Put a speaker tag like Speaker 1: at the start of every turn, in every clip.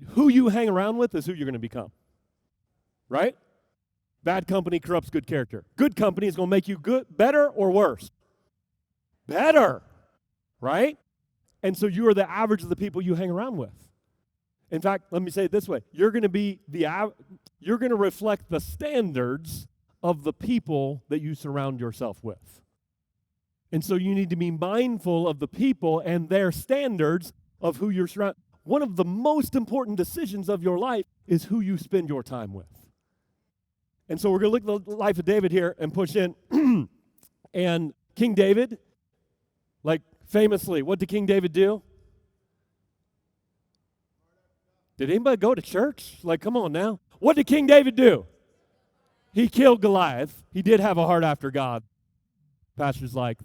Speaker 1: who you hang around with is who you're going to become. Right? Bad company corrupts good character. Good company is going to make you better or worse? Better. Right? And so you are the average of the people you hang around with. In fact, let me say it this way. You're going to reflect the standards of the people that you surround yourself with. And so you need to be mindful of the people and their standards of who you're surrounded. One of the most important decisions of your life is who you spend your time with. And so we're going to look at the life of David here and push in. And King David, like famously, what did King David do? Did anybody go to church? Like, come on now. What did King David do? He killed Goliath. He did have a heart after God. Pastor's like,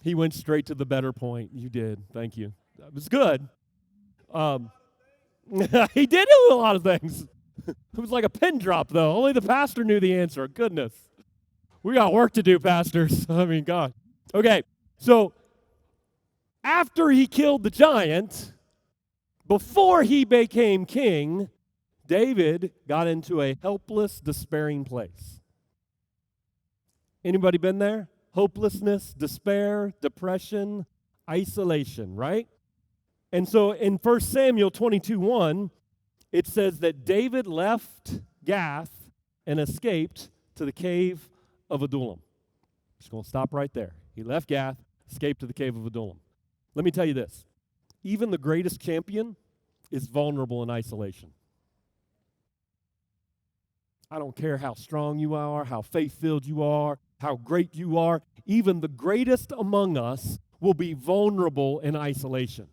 Speaker 1: he went straight to the better point. You did. Thank you. That was good. He did do a lot of things. It was like a pin drop, though. Only the pastor knew the answer. Goodness. We got work to do, pastors. I mean, God. Okay, so after he killed the giant, before he became king, David got into a helpless, despairing place. Anybody been there? Hopelessness, despair, depression, isolation, right? And so in 1 Samuel 22:1, it says that David left Gath and escaped to the cave of Adullam. Just going to stop right there. He left Gath, escaped to the cave of Adullam. Let me tell you this. Even the greatest champion is vulnerable in isolation. I don't care how strong you are, how faith-filled you are, how great you are. Even the greatest among us will be vulnerable in isolation.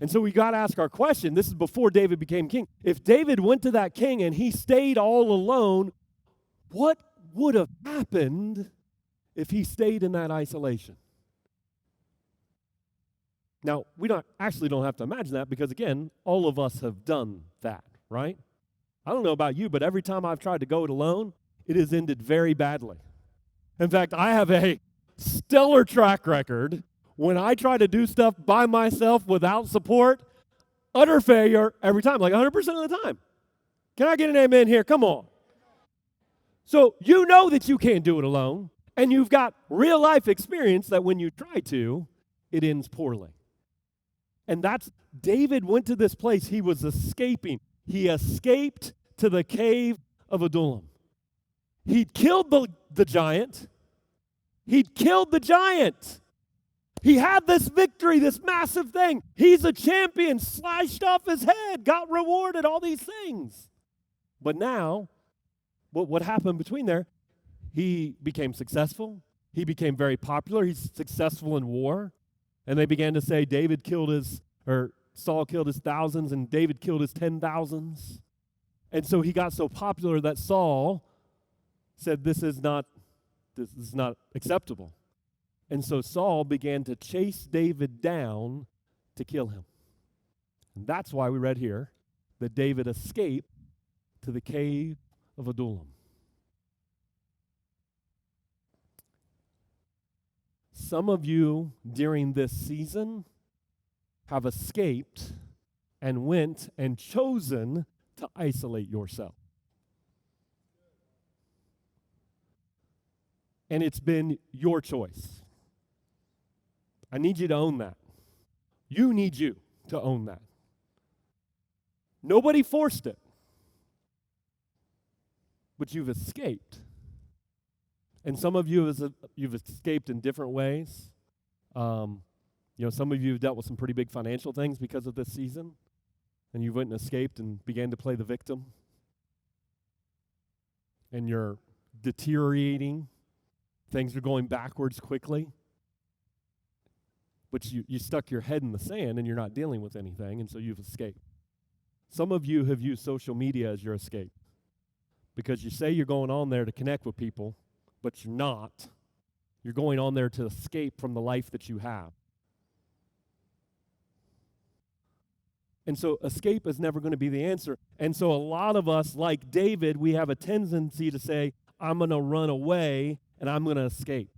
Speaker 1: And so we got to ask our question. This is before David became king. If David went to that king and he stayed all alone, what would have happened if he stayed in that isolation? Now, we don't have to imagine that because, again, all of us have done that, right? I don't know about you, but every time I've tried to go it alone, it has ended very badly. In fact, I have a stellar track record. When I try to do stuff by myself without support, utter failure every time, like 100% of the time. Can I get an amen here? Come on. So you know that you can't do it alone, and you've got real life experience that when you try to, it ends poorly. And that's, David went to this place, he was escaping. He escaped to the cave of Adullam. He'd killed the giant. He'd killed the giant. He had this victory, this massive thing. He's a champion, sliced off his head, got rewarded, all these things. But now, what happened between there? He became successful. He became very popular. He's successful in war. And they began to say Saul killed his thousands and David killed his 10,000s. And so he got so popular that Saul said, this is not acceptable. And so Saul began to chase David down to kill him. And that's why we read here that David escaped to the cave of Adullam. Some of you during this season have escaped and went and chosen to isolate yourself. And it's been your choice. I need you to own that. You need you to own that. Nobody forced it, but you've escaped. And some of you, you've escaped in different ways. Some of you have dealt with some pretty big financial things because of this season, and you went and escaped and began to play the victim. And you're deteriorating. Things are going backwards quickly. But you stuck your head in the sand and you're not dealing with anything, and so you've escaped. Some of you have used social media as your escape because you say you're going on there to connect with people, but you're not. You're going on there to escape from the life that you have. And so escape is never going to be the answer. And so a lot of us, like David, we have a tendency to say, I'm going to run away and I'm going to escape.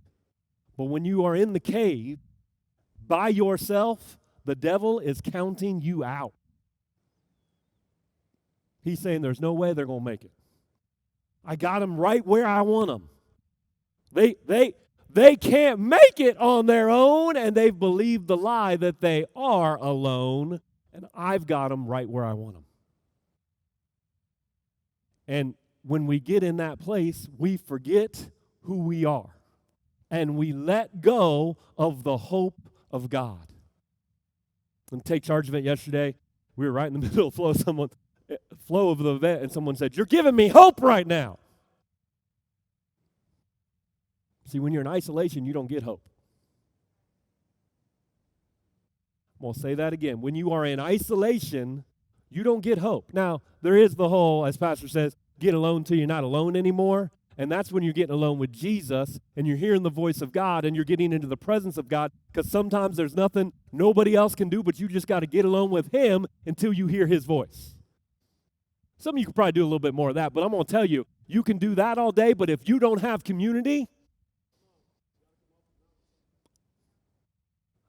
Speaker 1: But when you are in the cave, by yourself, the devil is counting you out. He's saying there's no way they're going to make it. I got them right where I want them. They can't make it on their own, and they've believed the lie that they are alone, and I've got them right where I want them. And when we get in that place, we forget who we are, and we let go of the hope of God. And take charge of it yesterday. We were right in the middle of flow of the event, and someone said, "You're giving me hope right now." See, when you're in isolation, you don't get hope. I'm going to say that again. When you are in isolation, you don't get hope. Now, there is the whole, as Pastor says, get alone till you're not alone anymore. And that's when you're getting alone with Jesus, and you're hearing the voice of God, and you're getting into the presence of God, because sometimes there's nothing nobody else can do, but you just got to get alone with Him until you hear His voice. Some of you could probably do a little bit more of that, but I'm going to tell you, you can do that all day, but if you don't have community,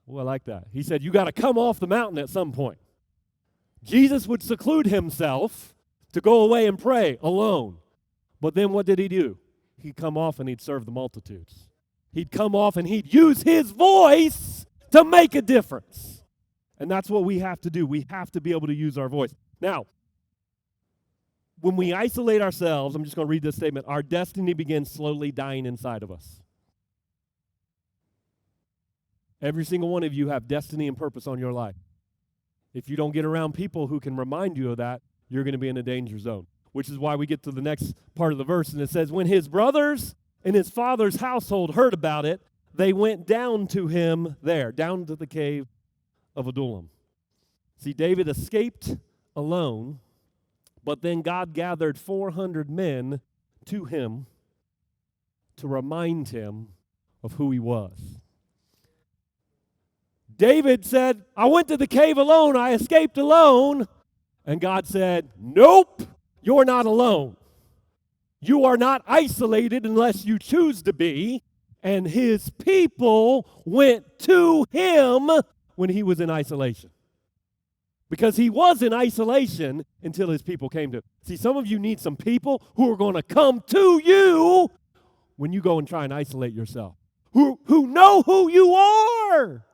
Speaker 1: I like that. He said, you got to come off the mountain at some point. Jesus would seclude Himself to go away and pray alone. But then what did He do? He'd come off and He'd serve the multitudes. He'd come off and He'd use His voice to make a difference. And that's what we have to do. We have to be able to use our voice. Now, when we isolate ourselves, I'm just going to read this statement, our destiny begins slowly dying inside of us. Every single one of you have destiny and purpose on your life. If you don't get around people who can remind you of that, you're going to be in a danger zone. Which is why we get to the next part of the verse, and it says, when his brothers and his father's household heard about it, they went down to him there, down to the cave of Adullam. See, David escaped alone, but then God gathered 400 men to him to remind him of who he was. David said, I went to the cave alone, I escaped alone, and God said, nope. You're not alone. You are not isolated unless you choose to be. And his people went to him when he was in isolation. Because he was in isolation until his people came to him. See, some of you need some people who are going to come to you when you go and try and isolate yourself. Who know who you are.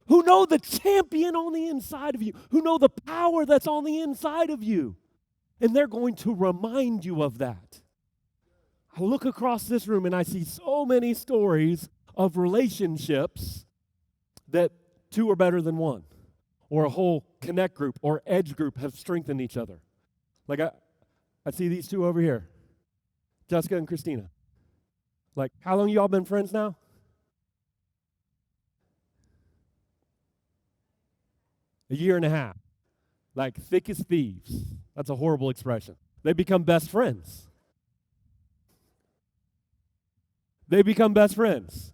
Speaker 1: Who know the champion on the inside of you. Who know the power that's on the inside of you. And they're going to remind you of that. I look across this room and I see so many stories of relationships that two are better than one, or a whole connect group or edge group have strengthened each other. Like I see these two over here, Jessica and Christina. Like, how long y'all been friends now? A year and a half. Like thick as thieves. That's a horrible expression. They become best friends. They become best friends.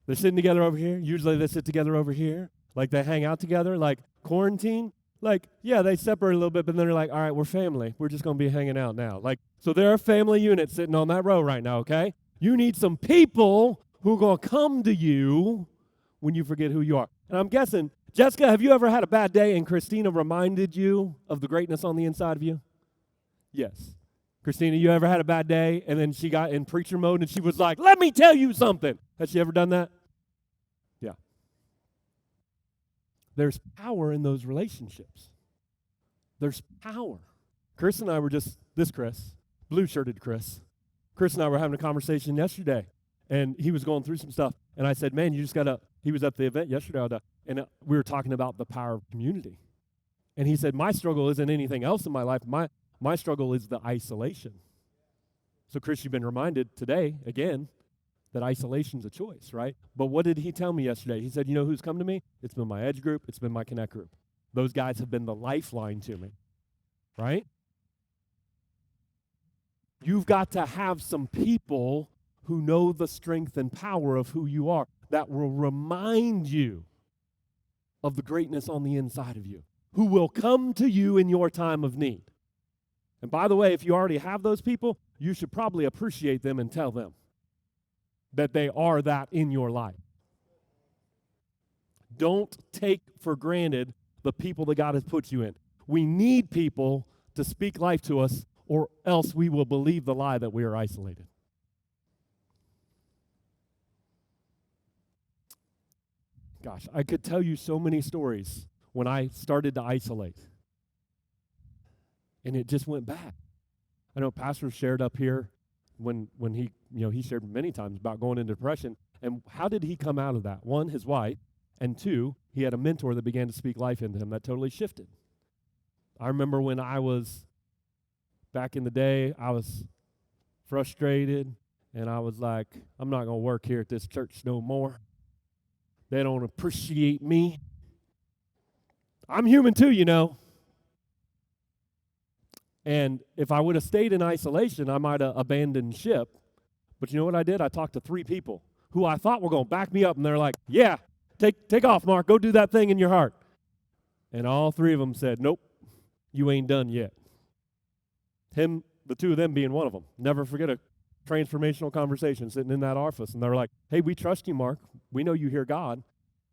Speaker 1: They're sitting together over here. Usually they sit together over here. Like they hang out together. Like quarantine. Like, yeah, they separate a little bit, but then they're like, all right, we're family. We're just going to be hanging out now. Like, so there are family units sitting on that row right now, okay? You need some people who are going to come to you when you forget who you are. And I'm guessing, Jessica, have you ever had a bad day and Christina reminded you of the greatness on the inside of you? Yes. Christina, you ever had a bad day and then she got in preacher mode and she was like, let me tell you something. Has she ever done that? Yeah. There's power in those relationships. There's power. Chris and I were blue-shirted Chris. Chris and I were having a conversation yesterday, and he was going through some stuff. And I said, man, you just got to, he was at the event yesterday, and we were talking about the power of community. And he said, my struggle isn't anything else in my life. My struggle is the isolation. So, Chris, you've been reminded today, again, that isolation's a choice, right? But what did he tell me yesterday? He said, you know who's come to me? It's been my edge group. It's been my connect group. Those guys have been the lifeline to me, right? You've got to have some people who know the strength and power of who you are that will remind you of the greatness on the inside of you, who will come to you in your time of need. And by the way, if you already have those people, you should probably appreciate them and tell them that they are that in your life. Don't take for granted the people that God has put you in. We need people to speak life to us, or else we will believe the lie that we are isolated. Gosh, I could tell you so many stories when I started to isolate. And it just went bad. I know Pastor shared up here when he shared many times about going into depression. And how did he come out of that? One, his wife. And two, he had a mentor that began to speak life into him that totally shifted. I remember when I was, back in the day, I was frustrated. And I was like, I'm not going to work here at this church no more. They don't appreciate me. I'm human too, you know. And if I would have stayed in isolation, I might have abandoned ship. But you know what I did? I talked to 3 people who I thought were going to back me up. And they're like, yeah, take off, Mark. Go do that thing in your heart. And all 3 of them said, nope, you ain't done yet. The 2 of them being one of them. Never forget a transformational conversation sitting in that office. And they're like, hey, we trust you, Mark. We know you hear God.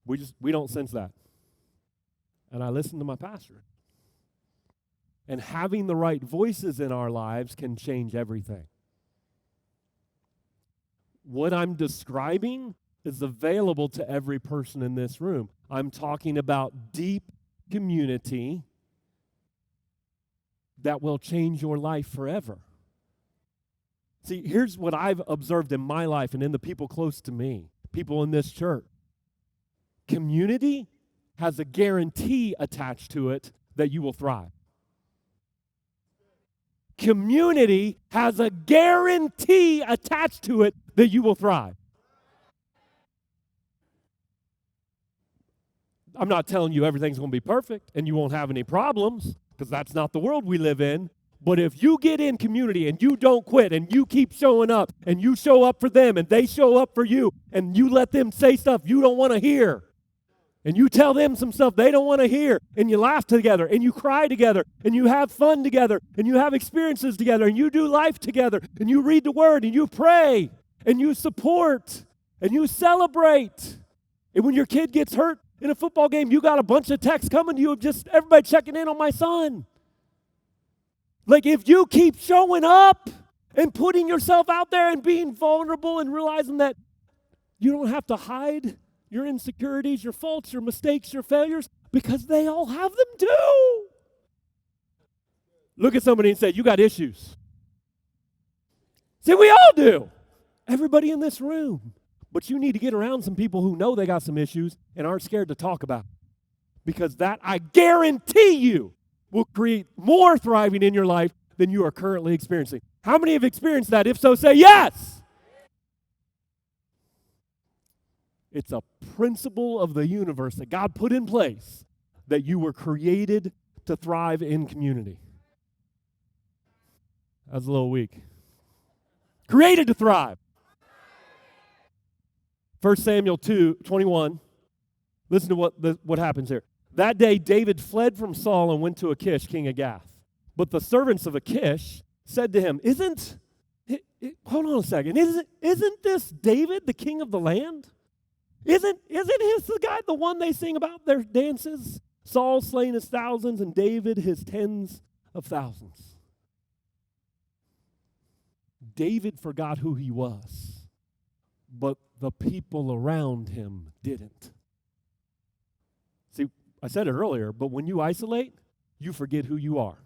Speaker 1: We don't sense that. And I listened to my pastor. And having the right voices in our lives can change everything. What I'm describing is available to every person in this room. I'm talking about deep community that will change your life forever. See, here's what I've observed in my life and in the people close to me, people in this church. Community has a guarantee attached to it that you will thrive. Community has a guarantee attached to it that you will thrive. I'm not telling you everything's going to be perfect and you won't have any problems, because that's not the world we live in. But if you get in community and you don't quit and you keep showing up and you show up for them and they show up for you and you let them say stuff you don't want to hear, and you tell them some stuff they don't want to hear, and you laugh together, and you cry together, and you have fun together, and you have experiences together, and you do life together, and you read the Word, and you pray, and you support, and you celebrate. And when your kid gets hurt in a football game, you got a bunch of texts coming to you of just everybody checking in on my son. Like, if you keep showing up and putting yourself out there and being vulnerable and realizing that you don't have to hide your insecurities, your faults, your mistakes, your failures, because they all have them too. Look at somebody and say, you got issues. See, we all do. Everybody in this room. But you need to get around some people who know they got some issues and aren't scared to talk about it. Because that, I guarantee you, will create more thriving in your life than you are currently experiencing. How many have experienced that? If so, say yes. It's a principle of the universe that God put in place that you were created to thrive in community. That was a little weak. Created to thrive. 1 Samuel 2:21. Listen to what happens here. That day David fled from Saul and went to Achish, king of Gath. But the servants of Achish said to him, hold on a second, isn't this David, the king of the land? Isn't the guy the one they sing about their dances? Saul slain his thousands and David his tens of thousands. David forgot who he was, but the people around him didn't. See, I said it earlier, but when you isolate, you forget who you are.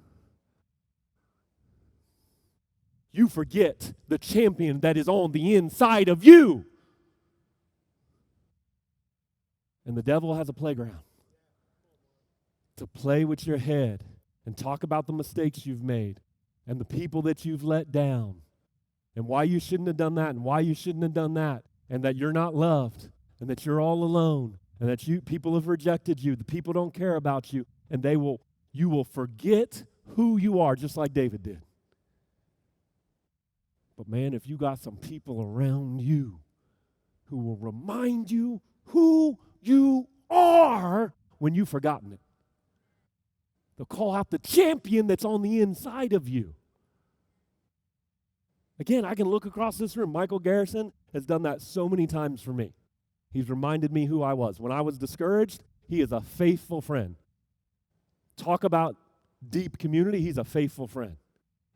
Speaker 1: You forget the champion that is on the inside of you. And the devil has a playground to play with your head and talk about the mistakes you've made and the people that you've let down and why you shouldn't have done that and why you shouldn't have done that, and that you're not loved and that you're all alone and that people have rejected you, the people don't care about you, and you will forget who you are, just like David did. But man, if you got some people around you who will remind you who you are when you've forgotten it. They'll call out the champion that's on the inside of you. Again, I can look across this room. Michael Garrison has done that so many times for me. He's reminded me who I was. When I was discouraged, he is a faithful friend. Talk about deep community. He's a faithful friend.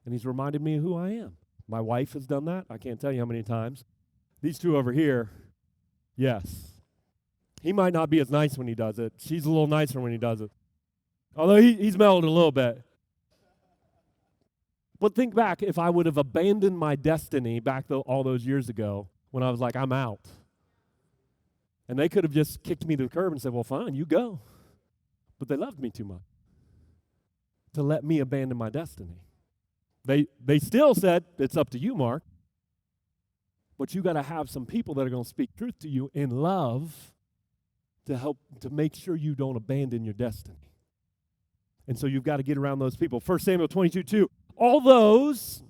Speaker 1: And he's reminded me of who I am. My wife has done that. I can't tell you how many times. These two over here, yes. He might not be as nice when he does it. She's a little nicer when he does it. Although he's mellowed a little bit. But think back, if I would have abandoned my destiny back all those years ago when I was like, I'm out. And they could have just kicked me to the curb and said, well, fine, you go. But they loved me too much to let me abandon my destiny. They still said, it's up to you, Mark. But you got to have some people that are going to speak truth to you in love to help to make sure you don't abandon your destiny. And so you've got to get around those people. 1 Samuel 22:2. All those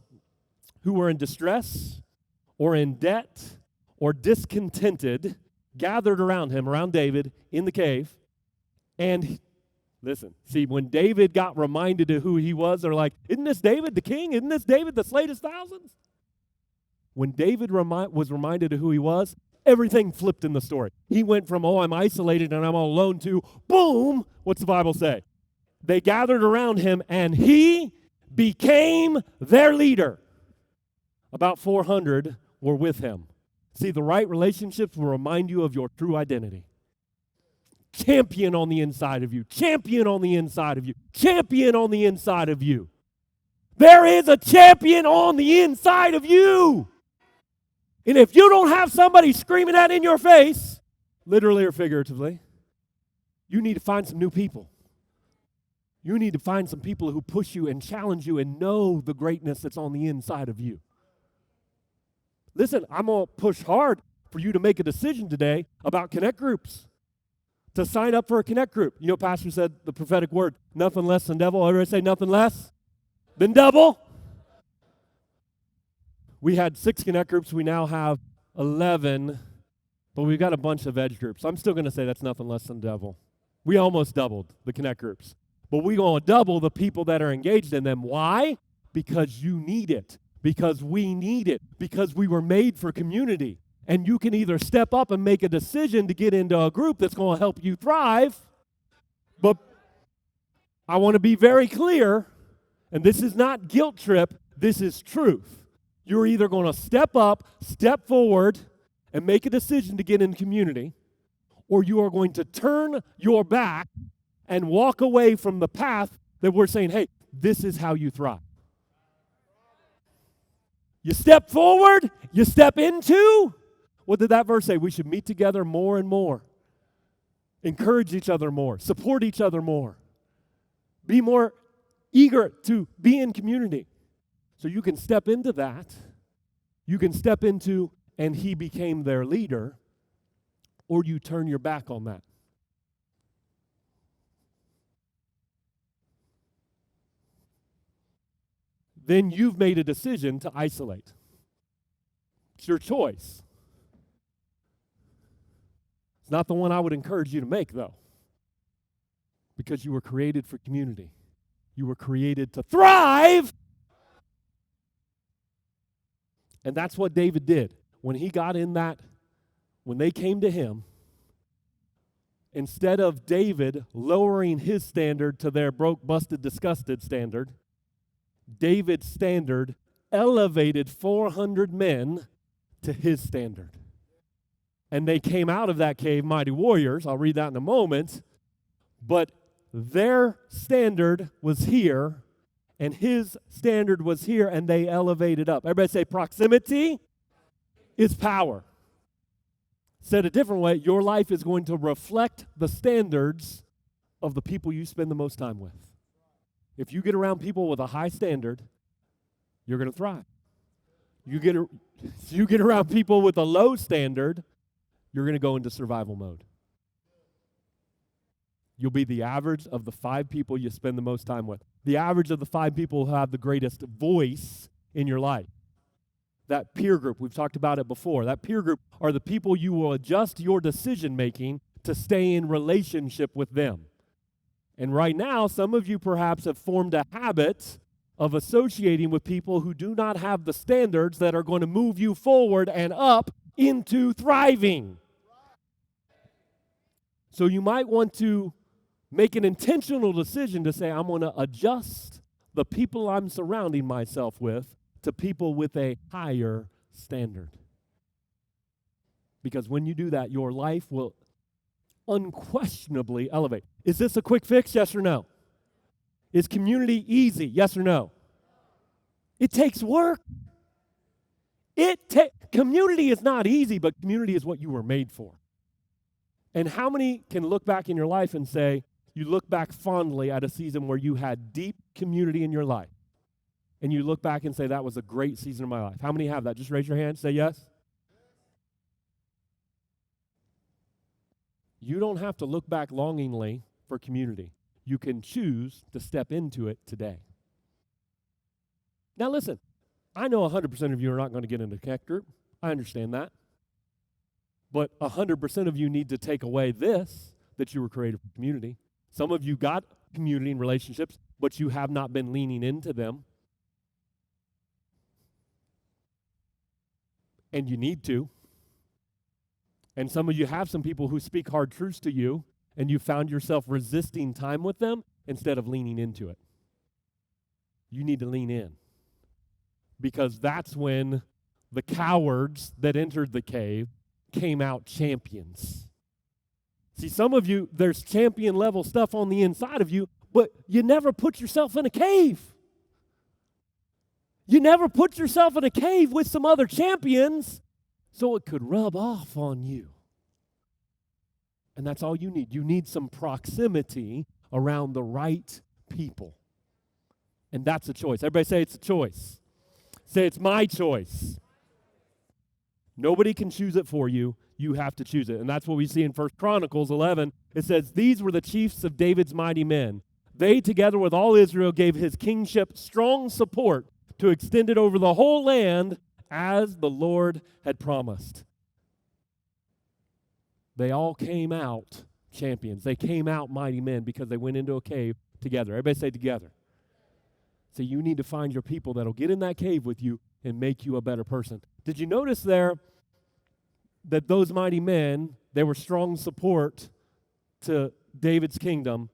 Speaker 1: who were in distress or in debt or discontented gathered around him, around David, in the cave. And listen, see, when David got reminded of who he was, they're like, isn't this David the king? Isn't this David that slayed his thousands? When David was reminded of who he was, everything flipped in the story. He went from, I'm isolated and I'm all alone, to, boom, what's the Bible say? They gathered around him and he became their leader. About 400 were with him. See, the right relationships will remind you of your true identity. Champion on the inside of you. Champion on the inside of you. Champion on the inside of you. There is a champion on the inside of you. And if you don't have somebody screaming that in your face, literally or figuratively, you need to find some new people. You need to find some people who push you and challenge you and know the greatness that's on the inside of you. Listen, I'm going to push hard for you to make a decision today about connect groups, to sign up for a connect group. You know, Pastor said the prophetic word, nothing less than devil. Everybody say nothing less than double. We had 6 connect groups. We now have 11, but we've got a bunch of edge groups. I'm still going to say that's nothing less than devil. We almost doubled the connect groups, but we're going to double the people that are engaged in them. Why? Because you need it. Because we need it, because we were made for community. And you can either step up and make a decision to get into a group that's going to help you thrive, but I want to be very clear, and this is not guilt trip, this is truth. You're either going to step up, step forward, and make a decision to get in community, or you are going to turn your back and walk away from the path that we're saying, hey, this is how you thrive. You step forward, you step into. What did that verse say? We should meet together more and more. Encourage each other more. Support each other more. Be more eager to be in community. So you can step into that. You can step into, and he became their leader, or you turn your back on that. Then you've made a decision to isolate. It's your choice. It's not the one I would encourage you to make, though, because you were created for community. You were created to thrive. And that's what David did. When he got in that, when they came to him, instead of David lowering his standard to their broke, busted, disgusted standard, David's standard elevated 400 men to his standard. And they came out of that cave mighty warriors. I'll read that in a moment. But their standard was here, and his standard was here, and they elevated up. Everybody say proximity is power. Said a different way, your life is going to reflect the standards of the people you spend the most time with. If you get around people with a high standard, you're going to thrive. You get around people with a low standard, you're going to go into survival mode. You'll be the average of the 5 people you spend the most time with. The average of the 5 people who have the greatest voice in your life. That peer group, we've talked about it before. That peer group are the people you will adjust your decision making to stay in relationship with them. And right now, some of you perhaps have formed a habit of associating with people who do not have the standards that are going to move you forward and up into thriving. So you might want to Make an intentional decision to say, I'm going to adjust the people I'm surrounding myself with to people with a higher standard. Because when you do that, your life will unquestionably elevate. Is this a quick fix? Yes or no? Is community easy? Yes or no? It takes work. Community is not easy, but community is what you were made for. And how many can look back in your life and say, you look back fondly at a season where you had deep community in your life, and you look back and say, that was a great season of my life? How many have that? Just raise your hand, say yes. You don't have to look back longingly for community. You can choose to step into it today. Now listen, I know 100% of you are not going to get into a connect group. I understand that. But 100% of you need to take away this, that you were created for community. Some of you got community and relationships, but you have not been leaning into them. And you need to. And some of you have some people who speak hard truths to you, and you found yourself resisting time with them instead of leaning into it. You need to lean in. Because that's when the cowards that entered the cave came out champions. See, some of you, there's champion level stuff on the inside of you, but you never put yourself in a cave. You never put yourself in a cave with some other champions so it could rub off on you. And that's all you need. You need some proximity around the right people. And that's a choice. Everybody say it's a choice. Say it's my choice. Nobody can choose it for you. You have to choose it. And that's what we see in 1 Chronicles 11. It says, these were the chiefs of David's mighty men. They, together with all Israel, gave his kingship strong support to extend it over the whole land as the Lord had promised. They all came out champions. They came out mighty men because they went into a cave together. Everybody say together. So you need to find your people that'll get in that cave with you and make you a better person. Did you notice there that those mighty men, they were strong support to David's kingdom,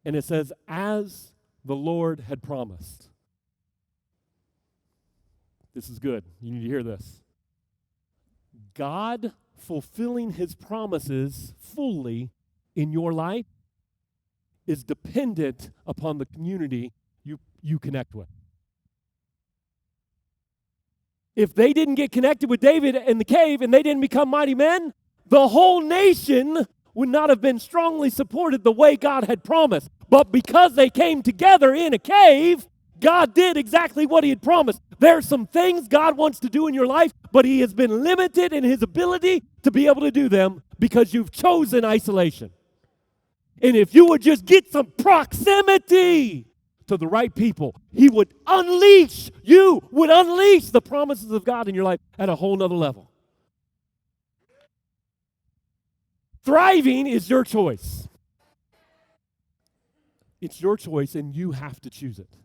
Speaker 1: and it says, as the Lord had promised. This is good. You need to hear this. God fulfilling his promises fully in your life is dependent upon the community you connect with. If they didn't get connected with David in the cave and they didn't become mighty men, the whole nation would not have been strongly supported the way God had promised. But because they came together in a cave, God did exactly what he had promised. There are some things God wants to do in your life, but he has been limited in his ability to be able to do them because you've chosen isolation. And if you would just get some proximity to the right people, you would unleash the promises of God in your life at a whole nother level. Thriving is your choice. It's your choice, and you have to choose it.